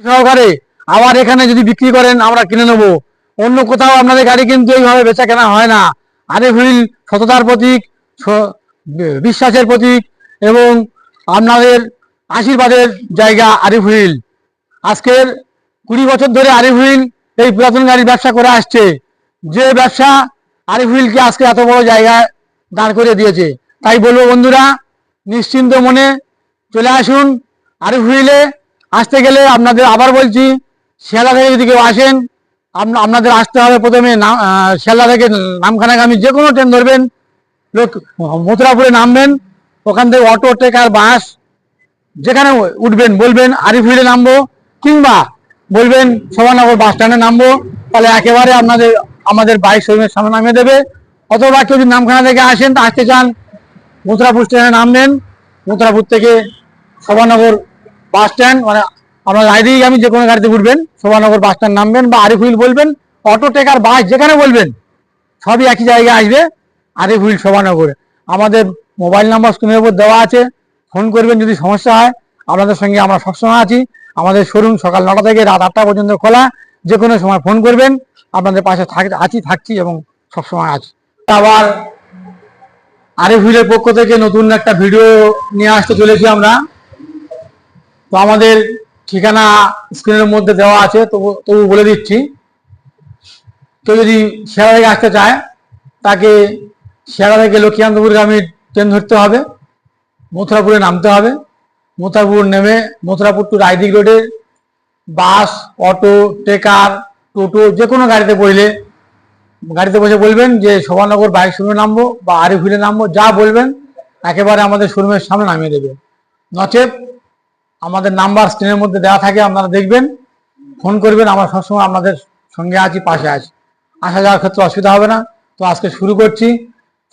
সহকারে আবার এখানে যদি বিক্রি করেন আমরা কিনে নেব। অন্য কোথাও আপনাদের গাড়ি কিন্তু এইভাবে বেচা কেনা হয় না। আরিফ হুইল সততার প্রতীক, বিশ্বাসের প্রতীক এবং আপনাদের আশীর্বাদের জায়গা আরিফ হুইল। আজকের 20 বছর ধরে আরিফ হুইল এই পুরাতন গাড়ির ব্যবসা করে আসছে। যে ব্যবসা আরিফ হুইলকে আজকে এত বড় জায়গায় দাঁড় করে দিয়েছে। তাই বলবো বন্ধুরা, নিশ্চিন্ত মনে চলে আসুন আরিফ হুইলে। আসতে গেলে আপনাদের আবার বলছি, শিয়ালদা থেকে যদি কেউ আসেন আপনাদের আসতে হবে প্রথমে শিয়ালদা থেকে নামখানাগামী যে কোনো ট্রেন ধরবেন, মথুরাপুরে নামবেন, ওখান থেকে অটো ট্রেকার বাস যেখানে উঠবেন বলবেন আরিফ হুইলে নামবো, কিংবা বলবেন শোভানগর বাস স্ট্যান্ডে নামবো, তাহলে একেবারে আমাদের বাইক শোরুমের সামনে নামিয়ে দেবে। অথবা কেউ যদি নামখানা থেকে আসতে চান, মথুরাপুর স্টেশনে নামবেন, মথুরাপুর থেকে শোভানগর বাস স্ট্যান্ড, মানে আপনার আমি যে কোনো গাড়িতে উঠবেন, শোভানগর বাস স্ট্যান্ড নামবেন বা আরিফ হুইল বলবেন, অটো টেকার বাস যেখানে বলবেন সবই একই জায়গায় আসবে, আরিফ হুইল শোভানগরে। আমাদের মোবাইল নাম্বার স্ক্রিনের উপর দেওয়া আছে, ফোন করবেন যদি সমস্যা হয়। আপনাদের সঙ্গে আমরা সবসময় আছি। আমাদের শোরুম সকাল 9টা থেকে রাত 8টা পর্যন্ত খোলা। যে কোনো সময় ফোন করবেন, আপনাদের পাশে থাকছি এবং সবসময় আছি। আবার আরিফ হুইলের পক্ষ থেকে নতুন একটা ভিডিও নিয়ে আসতে চলেছি আমরা। তো আমাদের ঠিকানা স্ক্রিনের মধ্যে দেওয়া আছে, তবু বলে দিচ্ছি। কেউ যদি শিয়ালদা থেকে আসতে চায়, তাকে শিয়ালদা থেকে লক্ষ্মীকান্তপুরগামী ট্রেন ধরতে হবে, মথুরাপুরে নামতে হবে। মথুরাপুর নেমে মথুরাপুর টু রায়দিক রোডে বাস, অটো, ট্রেকার, টোটো যে কোনো গাড়িতে বসে বলবেন যে শোভানগর বাইক শোরুমে নামবো বা আরিফ হুইলে নামবো, যা বলবেন একেবারে আমাদের শোরুমের সামনে নামিয়ে দেবে। নচেত আমাদের নাম্বার স্ক্রিনের মধ্যে দেওয়া থাকে, আপনারা দেখবেন, ফোন করবেন। আমরা সবসময় আপনাদের সঙ্গে আছি, পাশে আছি। আসা যাওয়ার ক্ষেত্রে অসুবিধা হবে না। তো আজকে শুরু করছি।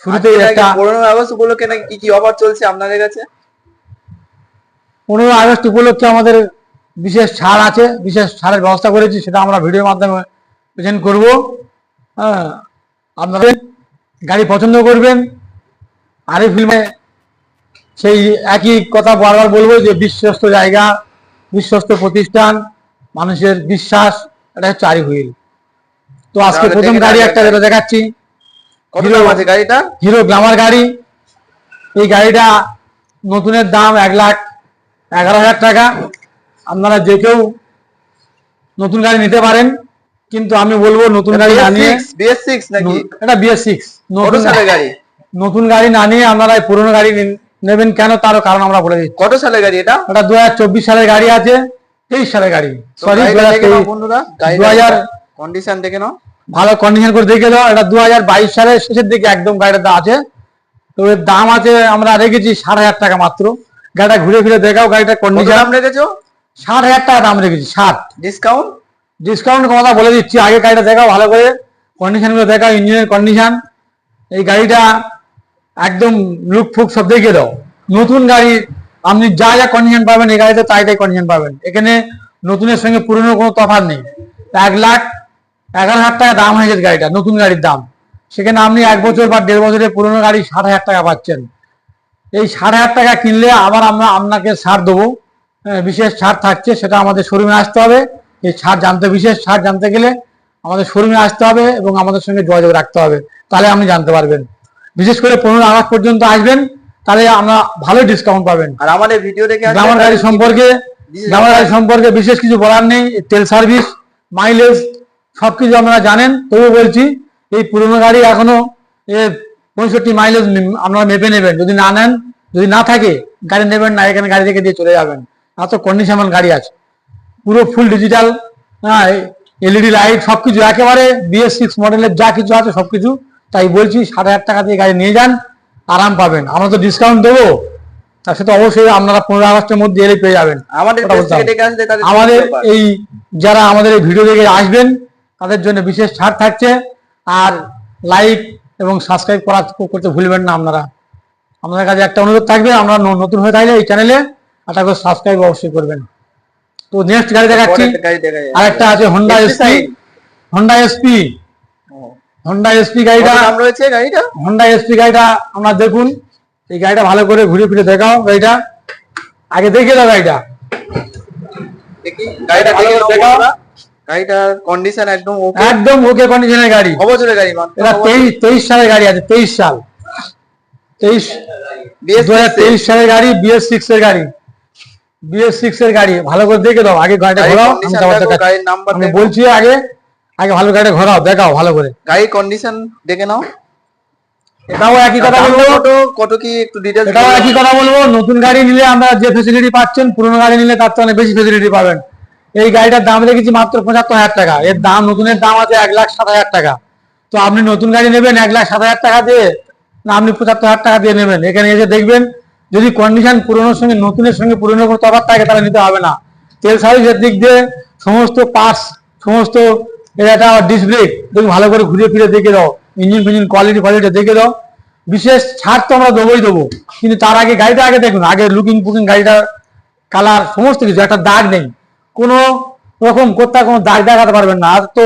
শুরুতে একটা 15 আগস্ট উপলক্ষে নাকি কি অফার চলছে আপনাদের কাছে? 15 আগস্ট উপলক্ষে আমাদের বিশেষ ছাড় আছে, বিশেষ ছাড়ের ব্যবস্থা করেছি, সেটা আমরা ভিডিওর মাধ্যমে প্রেজেন্ট করব। হ্যাঁ, আপনাদের গাড়ি পছন্দ করবেন। আরিফ হুইলে সেই একই কথা বারবার বলবো যে বিশ্বস্ত জায়গা, বিশ্বস্ত প্রতিষ্ঠান, মানুষের বিশ্বাস, এটা হচ্ছে আরিফ হুইল। তো আজকে প্রথম গাড়ি একটা যেটা দেখাচ্ছি, হিরো গ্ল্যামার গাড়ি। এই গাড়িটা নতুনের দাম 1,11,000 টাকা। আপনারা যে কেউ নতুন গাড়ি নিতে পারেন, কিন্তু আমি বলবো নতুন গাড়ি না নিয়ে, BS6 নাকি এটা BS6 নতুন গাড়ি না নিয়ে আপনারা পুরনো গাড়ি নেবেন। কেন, তার কারণ আমরা বলে দিচ্ছি। কত সালের গাড়ি এটা? এটা 2024 সালের গাড়ি আছে, 23 সালের গাড়ি, সরি 2000 কন্ডিশন দেখে নাও, ভালো কন্ডিশন করে দেখে দাও। এটা 2022 সালের শেষের দিকে একদম গাড়িটা আছে। তো এর দাম আছে আমরা রেখেছি 60,000 টাকা মাত্র। গাড়িটা ঘুরে ফিরে দেখাও, গাড়িটা কন্ডিশন। দাম রেখেছো 60,000 টাকা দাম রেখেছি। 60 ডিসকাউন্ট কথা বলে দিচ্ছি। আগে গাড়িটা দেখাও ভালো করে, কন্ডিশন গুলো দেখাও, ইঞ্জিনের কন্ডিশন। এই গাড়িটা একদম লুক ফুক সব দেখে দাও। নতুন গাড়ি আপনি যা যা কন্ডিশন পাবেন এই গাড়িতে তাই কন্ডিশন পাবেন। এখানে নতুনের সঙ্গে পুরনো কোনো তফাৎ নেই। 1,11,000 টাকা দাম হয়েছে গাড়িটা, নতুন গাড়ির দাম। সেখানে আপনি 1 বছর বা 1.5 বছরের পুরনো গাড়ি 60,000 টাকা পাচ্ছেন। এই 60,000 টাকা কিনলে আবার আমরা আপনাকে ছাড় দেবো, বিশেষ ছাড় থাকছে। সেটা আমাদের শোরুমে আসতে হবে। এই ছাড় জানতে, বিশেষ ছাড় জানতে গেলে আমাদের শোরুমে আসতে হবে এবং আমাদের সঙ্গে যোগাযোগ রাখতে হবে, তাহলে আপনি জানতে পারবেন। বিশেষ করে 15 আগস্ট পর্যন্ত আসবেন, তাহলে আমরা ভালো ডিসকাউন্ট পাবেন। আর আমাদের ভিডিও দেখে গ্ল্যামার গাড়ি সম্পর্কে বিশেষ কিছু বলার নেই। তেল সার্ভিস, মাইলেজ সবকিছু আপনারা জানেন। তবু বলছি, এই পুরনো গাড়ি এখনো 65 মাইলেজ আপনারা মেপে নেবেন। যদি না নেন, যদি না থাকে গাড়ি নেবেন না, এখানে গাড়ি রেখে দিয়ে চলে যাবেন। এত কন্ডিশন গাড়ি আছে, পুরো ফুল ডিজিটাল, হ্যাঁ, LED লাইট সবকিছু, একেবারে BS6 মডেলের যা কিছু আছে সবকিছু। তাই বলছি 60,000 টাকা দিয়ে গাড়ি নিয়ে যান, আরাম পাবেন। আমরা তো ডিসকাউন্ট দেবো, তার সাথে অবশ্যই আপনারা 15 আগস্টের মধ্যে এলে পেয়ে যাবেন। আমাদের এই যারা আমাদের এই ভিডিও দেখে আসবেন তাদের জন্য বিশেষ ছাড় থাকছে। আর লাইক এবং সাবস্ক্রাইব করতে ভুলবেন না আপনারা। আমাদের কাছে একটা অনুরোধ থাকবে, আমরা নতুন হয়ে থাকলে এই চ্যানেলে একটা করে সাবস্ক্রাইব অবশ্যই করবেন। তো নেক্সট গাড়ি দেখাচ্ছি, আরেকটা আছে হোন্ডা এসপি গাড়িটা নাম রয়েছে। হোন্ডা এসপি গাড়িটা আমরা দেখুন। এই গাড়িটা ভালো করে ঘুরে ফিরে দেখাও। গাড়িটা আগে দেখে দাও, গাড়িটা দেখি গাড়িটা দেখে নাও দেখাও। বন্ধুরা। গাড়িটার কন্ডিশন একদম ওকে। একদম ওকে কন্ডিশনের গাড়ি। অবজরের গাড়ি মাত্র এটা 23 সালের গাড়ি আছে, 23 সাল, 23 2023 সালের গাড়ি, BS6 এর গাড়ি, BS6 এর গাড়ি। ভালো করে দেখে দাও, আগে গাড়িটা গাড়ির ঘোরাও, আমি condition তারপর দেখো, দেখাচ্ছি। গাড়ির নাম্বার আমি দেখো। বলছি আগে, আগে ভালো গাড়িটা ঘোরাও, দেখাও ভালো করে। গাড়ির কন্ডিশন দেখে নাও। এটাও একই কথা দাম বলবো, কত কত কি একটু ডিটেইলস এটাও একই কথা বলবো। নতুন গাড়ি নিলে আমরা যে ফেসিলিটি পাচ্ছেন, পুরোনো গাড়ি নিলে তার থেকে অনেক বেশি ফেসিলিটি পাবেন। এই গাড়িটার দাম রেখেছি মাত্র 75,000 টাকা। এর দাম, নতুনের দাম আছে 1,07,000 টাকা। তো আপনি নতুন গাড়ি নেবেন 1,07,000 টাকা দিয়ে, না আপনি 75,000 টাকা দিয়ে নেবেন? এখানে এসে দেখবেন, যদি কন্ডিশন পুরোনোর সঙ্গে নতুনের সঙ্গে পুরোনো কোনো তফাৎ থাকে তাহলে নিতে হবে না। তেল সার্ভিসের দিক দিয়ে সমস্ত পার্টস, সমস্ত এটা ডিস ব্রেক দেখুন, ভালো করে ঘুরে ফিরে দেখে দাও, ইঞ্জিন ফিঞ্জিন কোয়ালিটি দেখে দাও। বিশেষ ছাড় তো আমরা দেবোই দেবো, কিন্তু তার আগে গাড়িটা আগে দেখুন, আগে লুকিং ফুকিং, গাড়িটার কালার সমস্ত কিছু, একটা দাগ নেই, কোনো রকম কোথাও কোনো দাগ দেখাতে পারবেন না। আর তো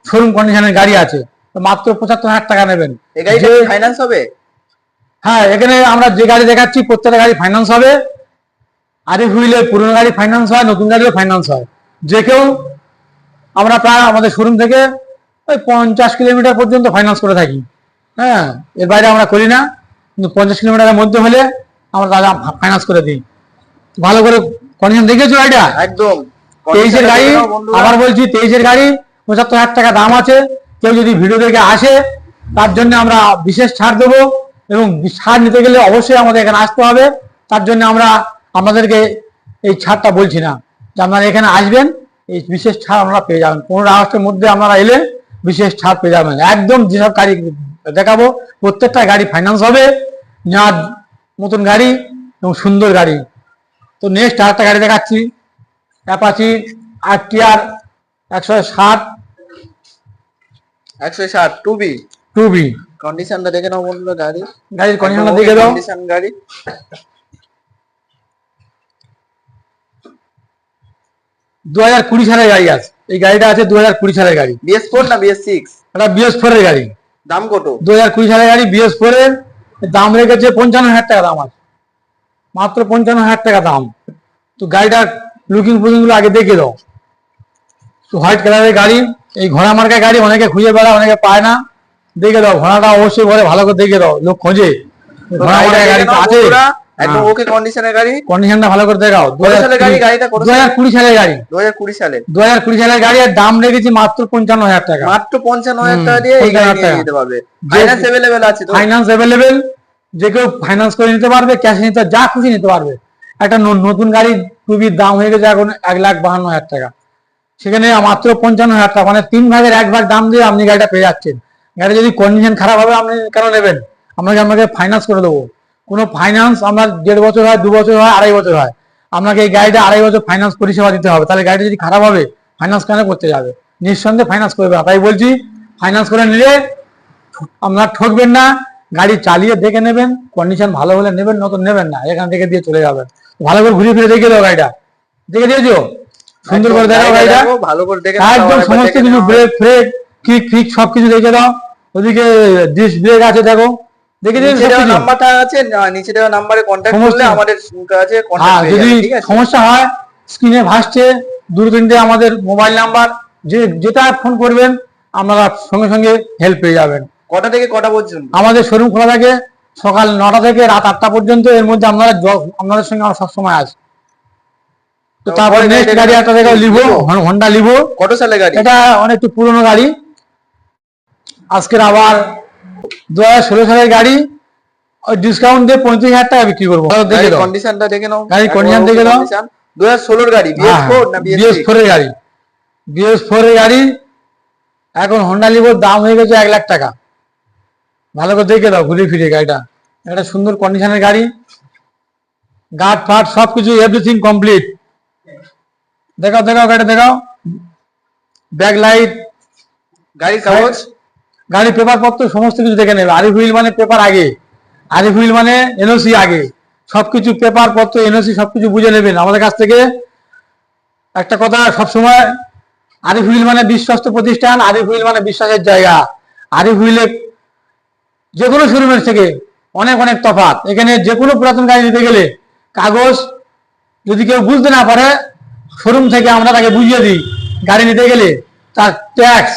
শোরুম কন্ডিশনের গাড়ি আছে, তো মাত্র 75,000 টাকা নেবেন। এই গাড়িটা যে- ফাইন্যান্স হবে? হ্যাঁ, এখানে আমরা যে গাড়ি দেখাচ্ছি প্রত্যেকটা গাড়ি ফাইন্যান্স হবে। আরে হুইলে পুরোনো গাড়ি ফাইন্যান্স হয়, নতুন গাড়িও ফাইন্যান্স হয়। যে কেউ, আমরা প্রায় আমাদের শোরুম থেকে ওই 50 কিলোমিটার পর্যন্ত ফাইন্যান্স করে থাকি। হ্যাঁ, এর বাইরে আমরা করি না, কিন্তু 50 কিলোমিটারের মধ্যে হলে আমরা দাদা ফাইন্যান্স করে দিই। ভালো করে কন্ডিশন দেখেছো গাড়িটা? একদম 23-এর গাড়ি, দেখে নাও বন্ধুরা। আবার বলছি 23-এর গাড়ি, 75,000 টাকা দাম আছে। কেউ যদি ভিডিও দেখে আসে, তার জন্য আমরা বিশেষ ছাড় দেবো, এবং ছাড় নিতে গেলে অবশ্যই আমাদের এখানে আসতে হবে। তার জন্য আমরা আমাদেরকে এই ছাড়টা বলছি না, যে আপনারা এখানে আসবেন, এই বিশেষ ছাড় আপনারা পেয়ে যাবেন। 15 আগস্টের মধ্যে আপনারা এলে বিশেষ ছাড় পেয়ে যাবেন। একদম যেসব গাড়ি দেখাবো প্রত্যেকটা গাড়ি ফাইন্যান্স হবে, নেওয়ার মতন গাড়ি এবং সুন্দর গাড়ি। তো নেক্সট আরেকটা গাড়ি দেখাচ্ছি, অ্যাপাচি RTR 160 160 2B 2B। কন্ডিশনটা দেখে নাও বন্ধুরা। গাড়ির কন্ডিশনটা দেখে দাও। কন্ডিশন গাড়ি। 2020 সালের গাড়ি আছে, এই গাড়িটা আছে 2020 সালের গাড়ি। BS4 না BS6? এটা BS4 এর গাড়ি, দাম কত? 2020 সালের গাড়ি, BS4 এর। দাম রেখেছে 55,000 টাকা দাম আছে, মাত্র 55,000 টাকা দাম। তো গাড়িটার লুকিং ফুকিং গুলো আগে দেখে দাও। তো হোয়াইট কালারের গাড়ি, এই ঘোড়া মার্কা গাড়ি, অনেকে খুঁজে বেড়ায়, অনেকে পায় না। দেখে দাও, ঘোড়াটা অবশ্যই ঘরে ভালো করে দেখে দাও, লোক খোঁজে। তো ঘোড়া গাড়িটা মার্কা দেখে গাড়ি নাও আছে, বন্ধুরা, একদম ওকে কন্ডিশনের গাড়ি। কন্ডিশনটা ভালো করে দেখাও। কত সালের গাড়ি? গাড়িটা কত সালের? 2020 সালের গাড়ি, 2020 সালে। 2020 সালের গাড়ি। আর দাম রেখেছি মাত্র 55,000 টাকা। মাত্র 55,000 টাকা দিয়ে এই গাড়ি নিয়ে যেতে পারবে। ফাইন্যান্স अवेलेबल আছে তো? ফাইন্যান্স অ্যাভেলেবেল, যে কেউ ফাইন্যান্স করে নিতে পারবে, ক্যাশ নিতে, যা খুশি নিতে পারবে। একটা নতুন গাড়ি টুবির দাম হয়ে গেছে এখন 1,52,000 টাকা, সেখানে মাত্র 55,000 টাকা, মানে 3 ভাগের 1 ভাগ দাম দিয়ে আপনি গাড়িটা পেয়ে যাচ্ছেন। গাড়ি যদি কন্ডিশন খারাপ হবে আপনি কেন নেবেন? আপনাকে ফাইন্যান্স করে দেবো। কোনো ফাইন্যান্স আপনার 1.5 বছর হয়, 2 বছর হয়, 2.5 বছর হয়, আপনাকে এই গাড়িটা 2.5 বছর ফাইন্যান্স পরিষেবা দিতে হবে। তাহলে গাড়িটা যদি খারাপ হবে, ফাইন্যান্স কেন করতে যাবে? নিঃসন্দেহে ফাইন্যান্স করবে না। তাই বলছি, ফাইন্যান্স করে নিলে আপনার ঠকবেন না, গাড়ি চালিয়ে দেখে নেবেন, কন্ডিশন ভালো হলে নেবেন, নতুন নেবেন না, এখান থেকে দিয়ে চলে যাবেন। ভালো করে ঘুরে ফিরে দেখে দাও গাড়িটা, দেখে দিয়েছো? সুন্দর করে দেখো গাড়িটা, দেখো, ভালো করে দেখে একদম সমস্ত কিছু, ব্রেক ফ্রেক কিক ফিক সবকিছু দেখে দাও। ওদিকে ডিস্ক ব্রেক আছে, দেখো, দেখে দিয়েছো নিচে দেওয়া সবকিছু? নাম্বারটা আছে, নিচে দেওয়া নাম্বারে কন্ট্যাক্ট সমস্ত- করলে আমাদের কাছে হ্যাঁ, কন্ট্যাক্ট হয়ে যদি যাবে, ঠিক আছে? সমস্যা হয় স্ক্রিনে ভাসছে 2-3টে আমাদের মোবাইল নাম্বার, যেটা ফোন করবেন আপনারা সঙ্গে সঙ্গে হেল্প পেয়ে যাবেন। কটা থেকে কটা পর্যন্ত? আমাদের শোরুম খোলা থাকে সকাল 9টা থেকে রাত 8টা পর্যন্ত। এর মধ্যে আপনাদের সঙ্গে আমরা সবসময় আছি। তো তারপরে নেক্সট গাড়ি একটা দেখো, লিভো, হন্ডা লিভো। কত সালে গাড়ি? এটা অনেকটা পুরনো গাড়ি, আজকের আবার 2016 সালের গাড়ি। ওই ডিসকাউন্ট দিয়ে 35,000 টাকা বিক্রি করবো। দেখে দাও কন্ডিশনটা দেখে নাও। গাড়ির condition দেখে নাও। 2016 গাড়ি, BS4 না BS6? BS4 এর গাড়ি, BS4 এর গাড়ি। এখন হন্ডা লিভোর দাম হয়ে গেছে 1 লাখ টাকা। ভালো করে দেখে দাও ঘুরে ফিরে গাড়িটা, একটা সুন্দর কন্ডিশনের গাড়ি, গার্ড ফাট সবকিছু এভরিথিং কমপ্লিট। দেখাও গাড়িটা দেখাও, ব্যাক লাইট, গাড়ির কাগজ, গাড়ির পেপার পত্র সমস্ত কিছু দেখে নেবে। আরিফ হুইল মানে পেপার আগে, আরিফ হুইল মানে এনওসি আগে, সবকিছু পেপার পত্র এনওসি সবকিছু বুঝে নেবেন আমাদের কাছ থেকে। একটা কথা সবসময়, আরিফ হুইল মানে বিশ্বস্ত প্রতিষ্ঠান, আরিফ হুইল মানে বিশ্বাসের জায়গা। আরিফ হুইলে যে কোনো শোরুমের থেকে অনেক অনেক তফাৎ। এখানে যে কোনো পুরাতন গাড়ি নিতে গেলে কাগজ যদি কেউ বুঝতে না পারে, শোরুম থেকে আমরা তাকে বুঝিয়ে দিই গাড়ি নিতে গেলে তার ট্যাক্স,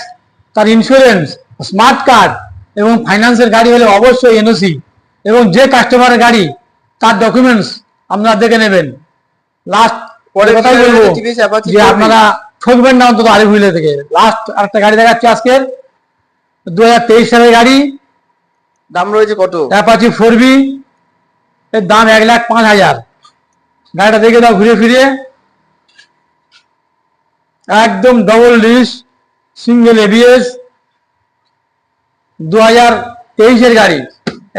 তার ইন্স্যুরেন্স, স্মার্ট কার্ড এবং ফাইন্যান্সের গাড়ি হলে অবশ্যই এনওসি, এবং যে কাস্টমারের গাড়ি তার ডকুমেন্টস আপনারা দেখে নেবেন। লাস্ট পরে কথাই বলবো যে আপনারা ঠকবেন না অন্তত আরিফ হুইলের থেকে। লাস্ট আরেকটা গাড়ি দেখাচ্ছি আজকের 2023 সালের গাড়ি, দাম রয়েছে কত? অ্যাপাচি 4B, এর দাম 1,05,000। গাড়িটা দেখে দাও ঘুরে ফিরে, একদম ডবল ডিস্ক, সিঙ্গেল এবিএস, 2023-এর গাড়ি,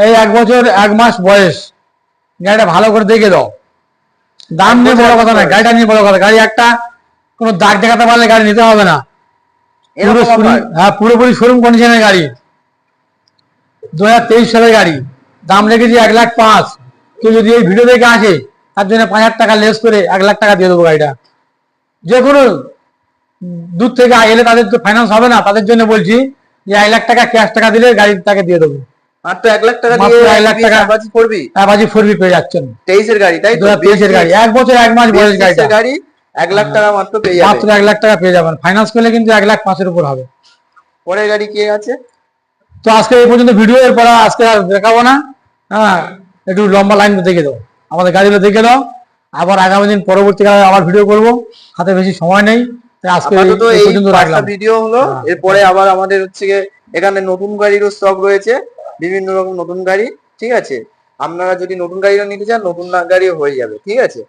এই 1 বছর 1 মাস বয়স। গাড়িটা ভালো করে দেখে দাও। দাম নিয়ে বড় কথা না, গাড়িটা নিয়ে বড় কথা। গাড়ি একটা কোনো দাগ দেখাতে পারলে গাড়ি নিতে হবে না। হ্যাঁ, পুরোপুরি শোরুম কন্ডিশনের গাড়ি, 2023 সালের গাড়ি। দাম রেখেছি 1,05,000। কেউ যদি এই ভিডিও দেখে আসে তার জন্য 5,000 টাকা লেস করে 1,00,000 টাকা দিয়ে দেবো গাড়িটা। যে কোনো দূর থেকে এলে তাদের তো ফাইন্যান্স হবে না, তাদের জন্য বলছি যে 1,00,000 টাকা ক্যাশ টাকা দিলে গাড়ি তাকে দিয়ে দেবো। মাত্র 1,00,000 টাকা মাত্র দিয়ে 1,00,000 টাকা অ্যাপাচি 4B, অ্যাপাচি 4B পেয়ে যাচ্ছেন। 23 এর গাড়ি, তাই তো? 2023 এর গাড়ি, 1 বছর 1 মাস বয়স গাড়িটা। গাড়ি 1,00,000 টাকা মাত্র পেয়ে যাবেন। মাত্র 1,00,000 টাকা পেয়ে যাবেন। ফাইন্যান্স করলে কিন্তু 1,05,000-এর উপর হবে। পরের গাড়ি কে আছে? তো আজকে এই পর্যন্ত ভিডিও, এর পরে আজকে আর দেখাবো না। হ্যাঁ, একটু লম্বা লাইন দেখে দাও, আমাদের গাড়িগুলো দেখে দাও। আবার আগামী দিন পরবর্তীকালে আবার ভিডিও করবো, হাতে বেশি সময় নেই, তাই আজকে আপাতত এই এই পর্যন্ত রাখলাম। ভিডিও হলো। হ্যাঁ। এরপরে আবার আমাদের হচ্ছে গিয়ে এখানে নতুন গাড়িরও স্টক রয়েছে, বিভিন্ন রকম নতুন গাড়ি। ঠিক আছে, আপনারা যদি নতুন গাড়িও নিতে চান, নতুন গাড়িও হয়ে যাবে। ঠিক আছে।